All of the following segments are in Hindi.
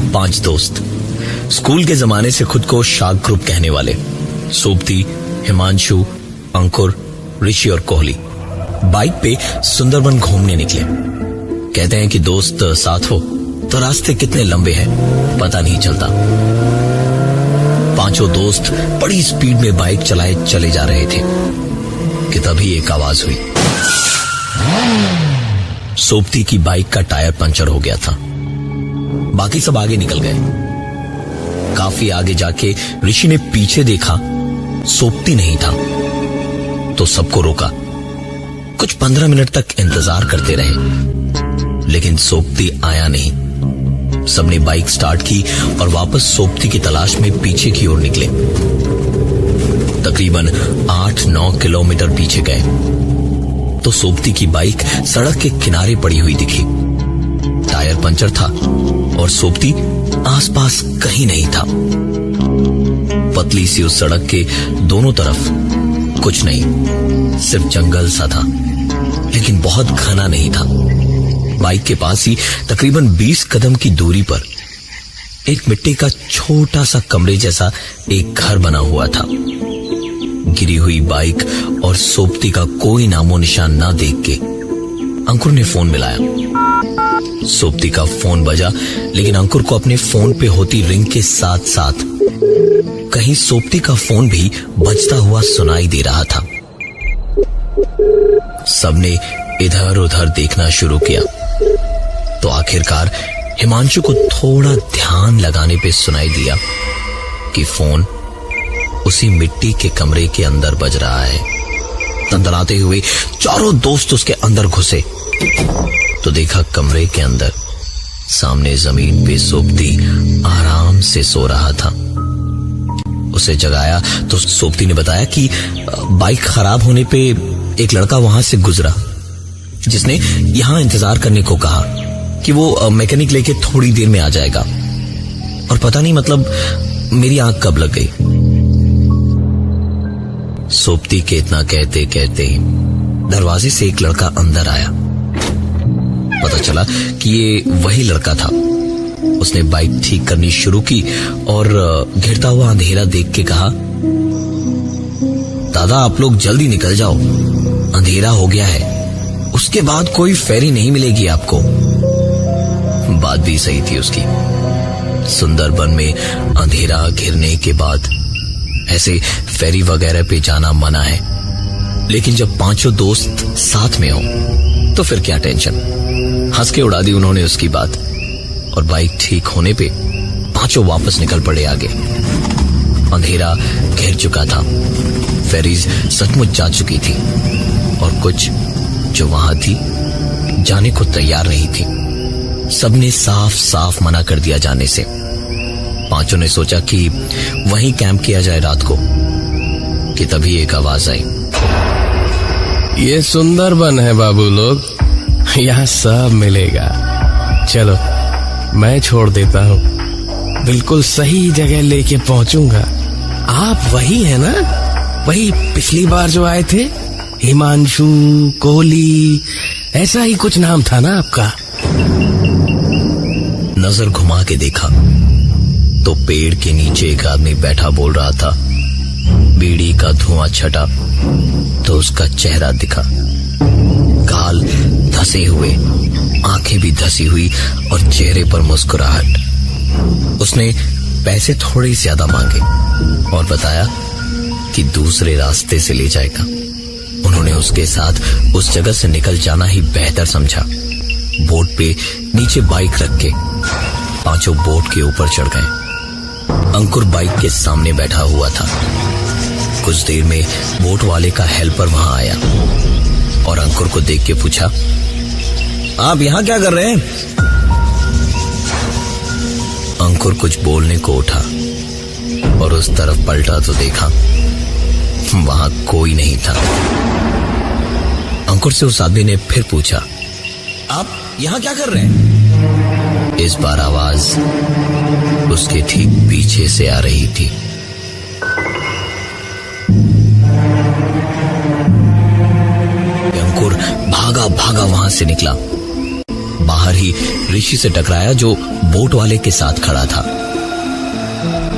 5 दोस्त, स्कूल के जमाने से खुद को शार्क ग्रुप कहने वाले। सोबती, हिमांशु, अंकुर, ऋषि और कोहली बाइक पे सुंदरबन घूमने निकले। कहते हैं कि दोस्त साथ हो तो रास्ते कितने लंबे हैं पता नहीं चलता। 5 दोस्त बड़ी स्पीड में बाइक चलाए चले जा रहे थे कि तभी एक आवाज हुई। सोबती की बाइक का टायर पंचर हो गया था। बाकी सब आगे निकल गए। काफी आगे जाके ऋषि ने पीछे देखा, सोबती नहीं था तो सबको रोका। कुछ 15 मिनट तक इंतजार करते रहे लेकिन सोबती आया नहीं। सबने बाइक स्टार्ट की और वापस सोबती की तलाश में पीछे की ओर निकले। तकरीबन 8-9 किलोमीटर पीछे गए तो सोबती की बाइक सड़क के किनारे पड़ी हुई दिखी। टायर पंचर था और सोबती आसपास कहीं नहीं था। पतली सी उस सड़क के दोनों तरफ कुछ नहीं, सिर्फ जंगल सा था, लेकिन बहुत घना नहीं था। बाइक के पास ही तकरीबन 20 कदम की दूरी पर एक मिट्टी का छोटा सा कमरे जैसा एक घर बना हुआ था। गिरी हुई बाइक और सोबती का कोई नामो निशान ना देख के अंकुर ने फोन मिलाया। सोबती का फोन बजा, लेकिन अंकुर को अपने फोन पे होती रिंग के साथ साथ कहीं सोबती का फोन भी बजता हुआ सुनाई दे रहा था। सबने इधर उधर देखना शुरू किया तो आखिरकार हिमांशु को थोड़ा ध्यान लगाने पे सुनाई दिया कि फोन उसी मिट्टी के कमरे के अंदर बज रहा है। तंदराते हुए चारों दोस्त उसके अंदर घुसे तो देखा कमरे के अंदर सामने जमीन पे सोबती आराम से सो रहा था। उसे जगाया तो सोबती ने बताया कि बाइक खराब होने पे एक लड़का वहां से गुजरा जिसने यहां इंतजार करने को कहा कि वो मैकेनिक लेके थोड़ी देर में आ जाएगा। और पता नहीं मतलब मेरी आंख कब लग गई। सोबती के इतना कहते कहते दरवाजे से एक लड़का अंदर आया। पता चला कि ये वही लड़का था। उसने बाइक ठीक करनी शुरू की और घिरता हुआ अंधेरा देख के कहा, दादा आप लोग जल्दी निकल जाओ, अंधेरा हो गया है, उसके बाद कोई फेरी नहीं मिलेगी आपको। बात भी सही थी उसकी। सुंदरबन में अंधेरा घिरने के बाद ऐसे फेरी वगैरह पे जाना मना है, लेकिन जब 5 दोस्त साथ में हो तो फिर क्या टेंशन। हंस के उड़ा दी उन्होंने उसकी बात और बाइक ठीक होने पे 5 वापस निकल पड़े आगे। अंधेरा घेर चुका था, फेरीज सचमुच जा चुकी थी और कुछ जो वहां थी जाने को तैयार नहीं थी। सबने साफ साफ मना कर दिया जाने से। 5 ने सोचा कि वहीं कैंप किया जाए रात को कि तभी एक आवाज आई, ये सुंदरबन है बाबू लोग, यहाँ सब मिलेगा। चलो मैं छोड़ देता हूँ, बिल्कुल सही जगह लेके पहुंचूंगा। आप वही है ना, वही पिछली बार जो आए थे, हिमांशु, कोहली, ऐसा ही कुछ नाम था ना आपका। नजर घुमा के देखा तो पेड़ के नीचे एक आदमी बैठा बोल रहा था। बीड़ी का धुआं छटा तो उसका चेहरा दिखा, गाल धसे हुए, आंखें भी धसी हुई और चेहरे पर मुस्कुराहट। उसने पैसे थोड़े ज्यादा मांगे और बताया कि दूसरे रास्ते से ले जाएगा। उन्होंने उसके साथ उस जगह से निकल जाना ही बेहतर समझा। बोट पे नीचे बाइक रख के 5 बोट के ऊपर चढ़ गए। अंकुर बाइक के सामने बैठा हुआ था। कुछ देर में बोट वाले का हेल्पर वहां आया और अंकुर को देख के पूछा, आप यहां क्या कर रहे हैं? अंकुर कुछ बोलने को उठा और उस तरफ पलटा तो देखा वहां कोई नहीं था। अंकुर से उस आदमी ने फिर पूछा, आप यहां क्या कर रहे हैं? इस बार आवाज उसके ठीक पीछे से आ रही थी। अंकुर भागा भागा वहां से निकला। बाहर ही ऋषि से टकराया जो बोट वाले के साथ खड़ा था।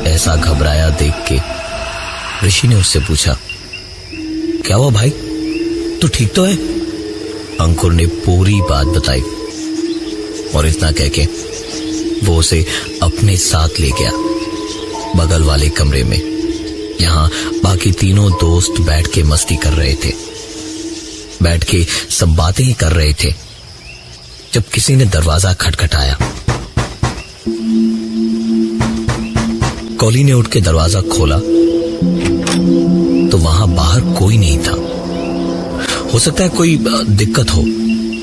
ऐसा घबराया देख के ऋषि ने उससे पूछा, क्या हुआ भाई, तू ठीक तो है? अंकुर ने पूरी बात बताई और इतना कह के वो उसे अपने साथ ले गया बगल वाले कमरे में। यहां बाकी तीनों दोस्त बैठ के मस्ती कर रहे थे, बैठ के सब बातें ही कर रहे थे जब किसी ने दरवाजा खटखटाया। कॉली ने उठ के दरवाजा खोला तो वहां बाहर कोई नहीं था। हो सकता है कोई दिक्कत हो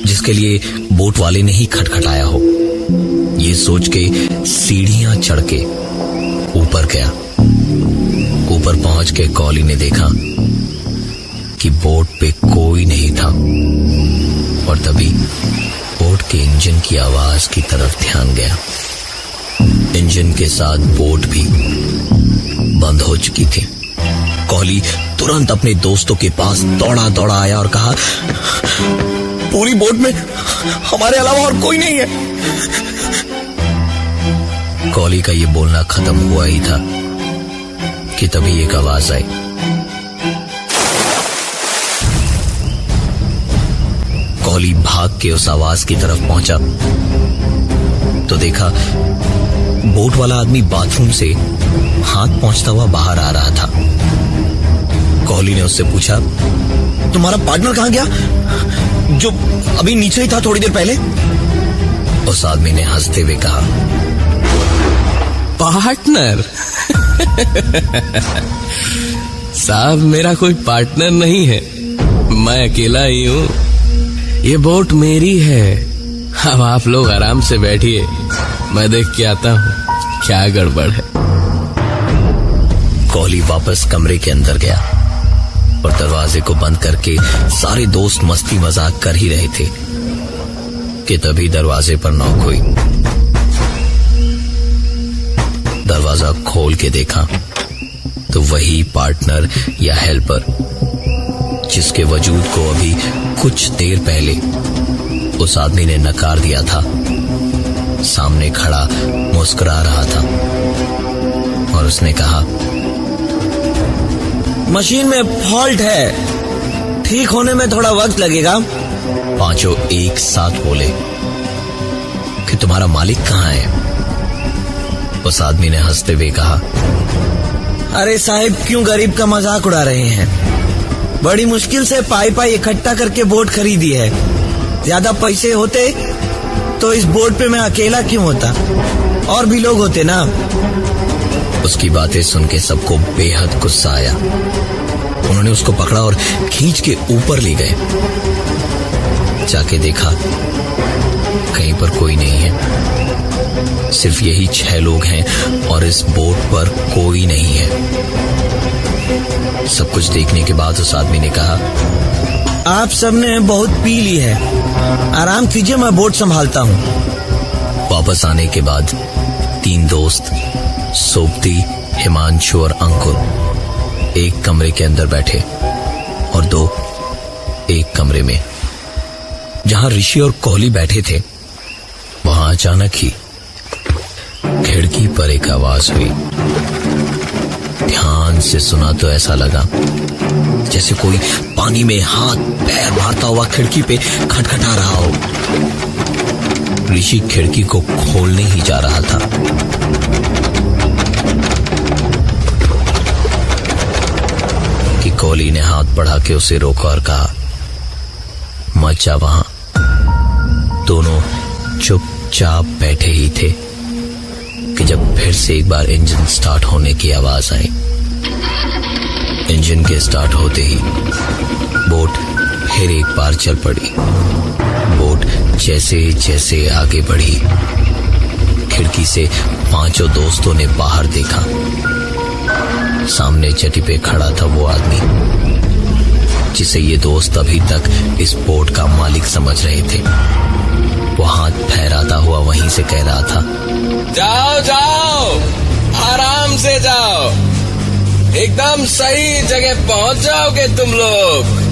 जिसके लिए बोट वाले ने ही खटखटाया हो। ये सोच के सीढ़ियां चढ़ के ऊपर गया। ऊपर पहुंच के कॉली ने देखा कि बोट पे कोई नहीं था और तभी बोट के इंजन की आवाज की तरफ ध्यान गया। इंजन के साथ बोट भी बंद हो चुकी थी। कॉली तुरंत अपने दोस्तों के पास दौड़ा दौड़ा आया और कहा, पूरी बोट में हमारे अलावा और कोई नहीं है। कॉली का ये बोलना खत्म हुआ ही था कि तभी एक आवाज आई। कॉली भाग के उस आवाज की तरफ पहुंचा तो देखा बोट वाला आदमी बाथरूम से हाथ पहुंचता हुआ बाहर आ रहा था। कॉली ने उससे पूछा, तुम्हारा पार्टनर कहां गया जो अभी नीचे ही था थोड़ी देर पहले? उस आदमी ने हंसते हुए कहा, पार्टनर? साहब मेरा कोई पार्टनर नहीं है, मैं अकेला ही हूं। ये बोट मेरी है। अब आप लोग आराम से बैठिए, मैं देख के आता हूं क्या गड़बड़ है। कॉली वापस कमरे के अंदर गया और दरवाजे को बंद करके सारे दोस्त मस्ती मजाक कर ही रहे थे कि तभी दरवाजे पर नॉक हुई। दरवाजा खोल के देखा तो वही पार्टनर या हेल्पर जिसके वजूद को अभी कुछ देर पहले उस आदमी ने नकार दिया था, सामने खड़ा मुस्कुरा रहा था और उसने कहा, मशीन में फॉल्ट है, ठीक होने में थोड़ा वक्त लगेगा। पांचों एक साथ बोले कि तुम्हारा मालिक कहां है? उस आदमी ने हंसते हुए कहा, अरे साहिब क्यों गरीब का मजाक उड़ा रहे हैं? बड़ी मुश्किल से पाई इकट्ठा करके बोट खरीदी है। ज्यादा पैसे होते तो इस बोट पे मैं अकेला क्यों होता, और भी लोग होते ना। उसकी बातें सुन के सबको बेहद गुस्सा आया। उन्होंने उसको पकड़ा और खींच के ऊपर ले गए। जाके देखा कहीं पर कोई नहीं है, सिर्फ यही 6 लोग हैं और इस बोट पर कोई नहीं है। सब कुछ देखने के बाद उस आदमी ने कहा, आप सबने बहुत पी ली है, आराम कीजिए, मैं बोट संभालता हूँ। वापस आने के बाद 3 दोस्त सोबती, हिमांशु और अंकुर एक कमरे के अंदर बैठे और 2 एक कमरे में। जहां ऋषि और कोहली बैठे थे वहां अचानक ही खिड़की पर एक आवाज हुई। ध्यान से सुना तो ऐसा लगा जैसे कोई पानी में हाथ पैर मारता हुआ खिड़की पे खटखटा रहा हो। ऋषि खिड़की को खोलने ही जा रहा था कि कोहली ने हाथ बढ़ा के उसे रोका और कहा, मत जा वहां। दोनों चुपचाप बैठे ही थे कि जब फिर से एक बार इंजन स्टार्ट होने की आवाज आई। इंजन के स्टार्ट होते ही बोट फिर एक बार चल पड़ी। बोट जैसे जैसे आगे बढ़ी, खिड़की से 5 दोस्तों ने बाहर देखा। सामने चटी पे खड़ा था वो आदमी जिसे ये दोस्त अभी तक इस बोट का मालिक समझ रहे थे। वो हाथ फहराता हुआ वहीं से कह रहा था, जाओ जाओ, आराम से जाओ, एकदम सही जगह पहुंच जाओगे तुम लोग।